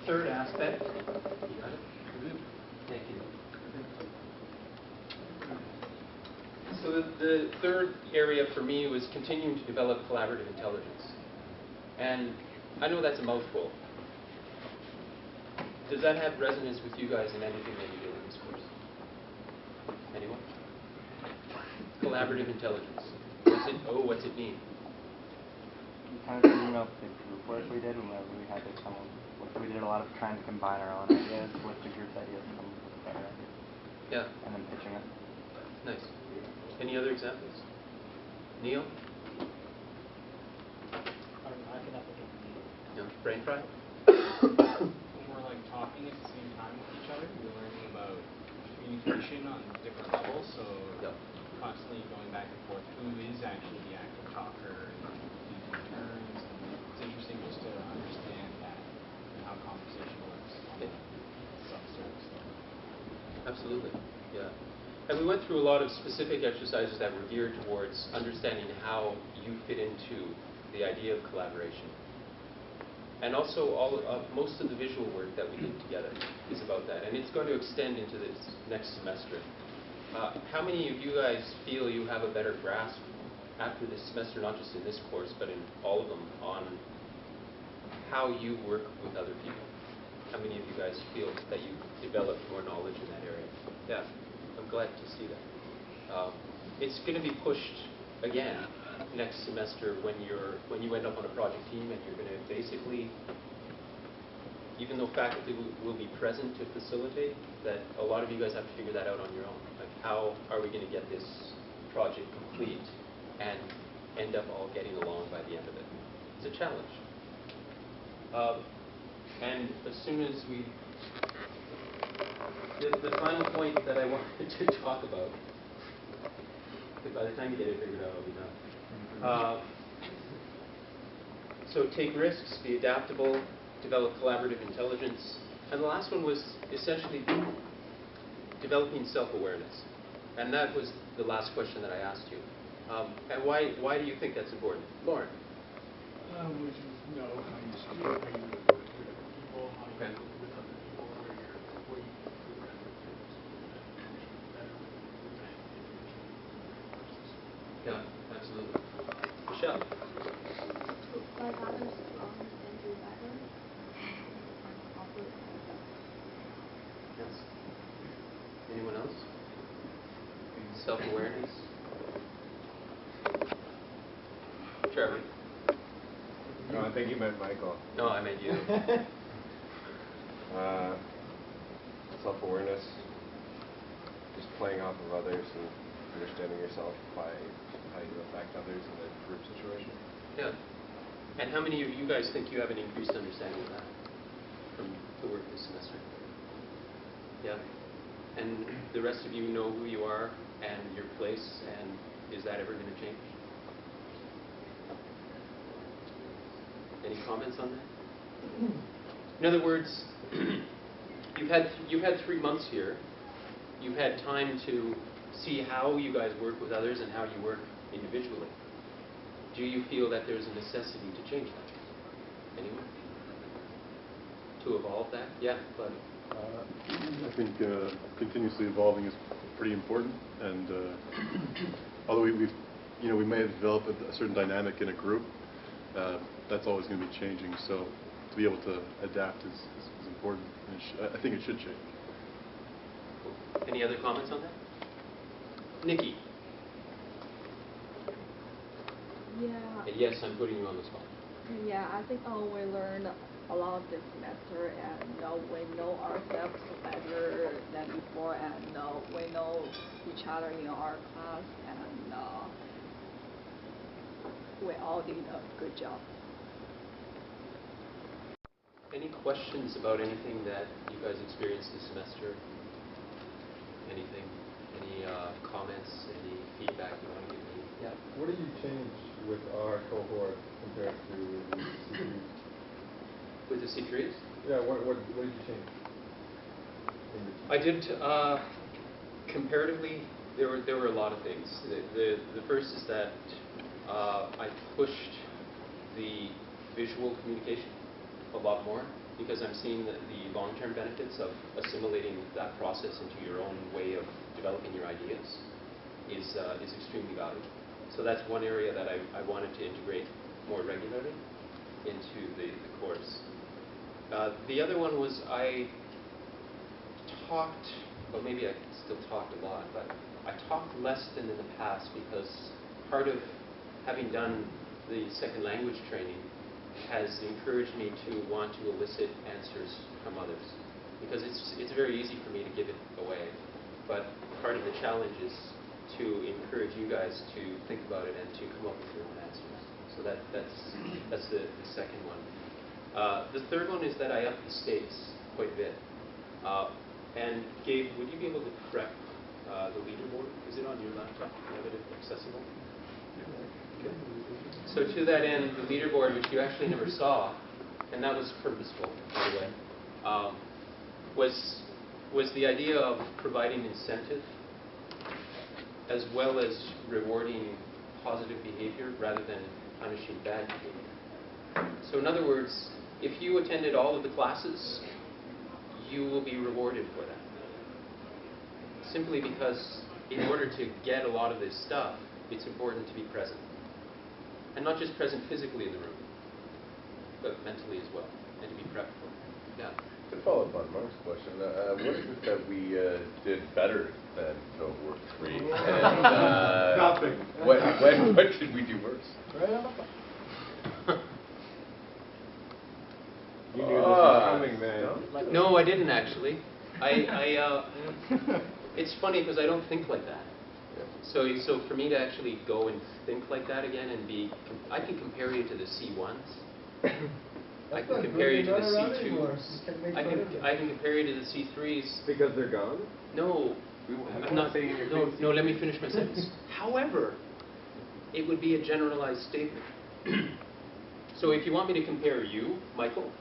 third aspect. You got it? Thank you. So the third area for me was continuing to develop collaborative intelligence. And I know that's a mouthful. Does that have resonance with you guys in anything that you do in this course? Anyone? Collaborative intelligence. What's it mean? Kind of thinking of the group work we did whenever we had to come up with, we did a lot of trying to combine our own ideas with the group's ideas and come up with better ideas. Yeah. And then pitching it. Nice. Any other examples? Neil? I can have Yeah. Brain fry? when we're like talking at the same time with each other, we're learning about communication on different levels. So Yep. constantly going back and forth, who is actually the active talker and using terms. And it's interesting just to understand that and how conversation works on that subsurface level. Absolutely. Yeah. And we went through a lot of specific exercises that were geared towards understanding how you fit into the idea of collaboration. And also, most of the visual work that we did together is about that. And it's going to extend into this next semester. How many of you guys feel you have a better grasp after this semester, not just in this course, but in all of them, on how you work with other people? How many of you guys feel that you've developed more knowledge in that area? Yeah, I'm glad to see that. It's going to be pushed again next semester when you end up on a project team, and you're going to basically, even though faculty will be present to facilitate, that a lot of you guys have to figure that out on your own. Like, how are we going to get this project complete and end up all getting along by the end of it? It's a challenge. And as soon as we, the final point that I wanted to talk about, by the time you get it figured out, I'll be done. So take risks, be adaptable, develop collaborative intelligence. And the last one was essentially developing self-awareness. And that was the last question that I asked you. And why do you think that's important? Lauren? Which is know how you speak, how you work with other people, how you Okay. work with other people, where you can improve that Yeah, absolutely. Michelle? Like others to understand you better. Yes. Anyone else? Self-awareness? Trevor? No, I think you meant Michael. No, I meant you. Self-awareness, just playing off of others and understanding yourself by how you affect others in a group situation. Yeah. And how many of you guys think you have an increased understanding of that from the work this semester? Yeah. And the rest of you know who you are and your place, and is that ever going to change? Any comments on that? In other words, you've had 3 months here. You've had time to see how you guys work with others and how you work individually. Do you feel that there's a necessity to change that? Anyone? To evolve that? Yeah, but I think continuously evolving is pretty important, and although we may have developed a certain dynamic in a group, that's always going to be changing. So to be able to adapt is important, and I think it should change. any other comments on that? Nikki? Yeah. And yes, I'm putting you on the spot. Yeah, I think we learned a lot this semester, and we know ourselves better than before, and we know each other in our class, and we all did a good job. Any questions about anything that you guys experienced this semester? Anything? Any comments? Any feedback you want to give me? Yeah. What did you change with our cohort compared to the C3s? With the C3s? Yeah, what did you change? I did, comparatively, there were a lot of things. The first is that I pushed the visual communication a lot more. because I'm seeing the long-term benefits of assimilating that process into your own way of developing your ideas is extremely valuable. So that's one area that I wanted to integrate more regularly into the course. The other one was I talked, well maybe I still talked a lot, but I talked less than in the past because part of having done the second language training has encouraged me to want to elicit answers from others. Because it's very easy for me to give it away, but part of the challenge is to encourage you guys to think about it and to come up with your own answers. So that's the second one. The third one is that I upped the stakes quite a bit. And Gabe, would you be able to prep the leaderboard? Is it on your laptop? Do you have it accessible? Okay. So to that end, the leaderboard, which you actually never saw, and that was purposeful, by the way, was the idea of providing incentive as well as rewarding positive behavior rather than punishing bad behavior. So in other words, if you attended all of the classes, you will be rewarded for that. Simply because in order to get a lot of this stuff, it's important to be present. And not just present physically in the room, but mentally as well, and to be prepped for it. Yeah. To follow up on Mark's question, what is it that we did better than cohort 3? And, Nothing. What did we do worse? Right on the button. You knew this was coming, man. No, I didn't actually. It's funny because I don't think like that. So for me to actually go and think like that again and I can compare you to the C1s. I can compare you to the C2s. I can compare you to the C3s. Because they're gone? No, I'm not saying no, let me finish my sentence. However, it would be a generalized statement. So if you want me to compare you, Michael,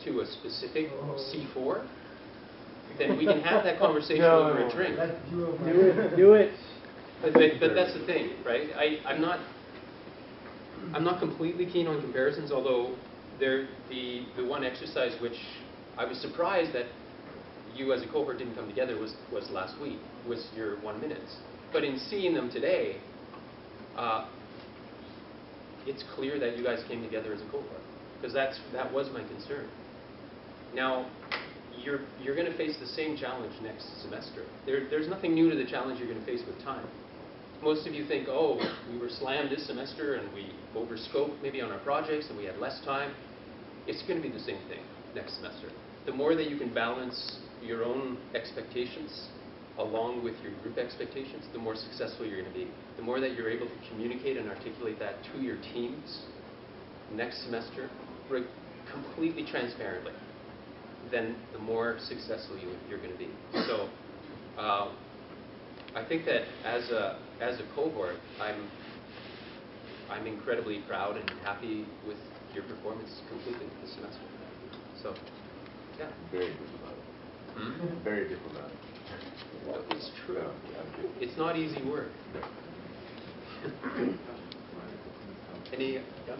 to a specific C4, then we can have that conversation over a drink. Do it. But that's the thing, right? I'm not completely keen on comparisons, although the one exercise which I was surprised that you as a cohort didn't come together was last week, was your 1 minutes. But in seeing them today, it's clear that you guys came together as a cohort, because that was my concern. Now, you're going to face the same challenge next semester. There's nothing new to the challenge you're going to face with time. Most of you think, oh, we were slammed this semester and we overscoped maybe on our projects and we had less time. It's going to be the same thing next semester. The more that you can balance your own expectations along with your group expectations, the more successful you're going to be. The more that you're able to communicate and articulate that to your teams next semester completely transparently, then the more successful you're going to be. So I think that as a cohort, I'm incredibly proud and happy with your performance completely this semester. So, yeah. Very diplomatic. Very diplomatic. It's true. It's not easy work. Any? Yeah?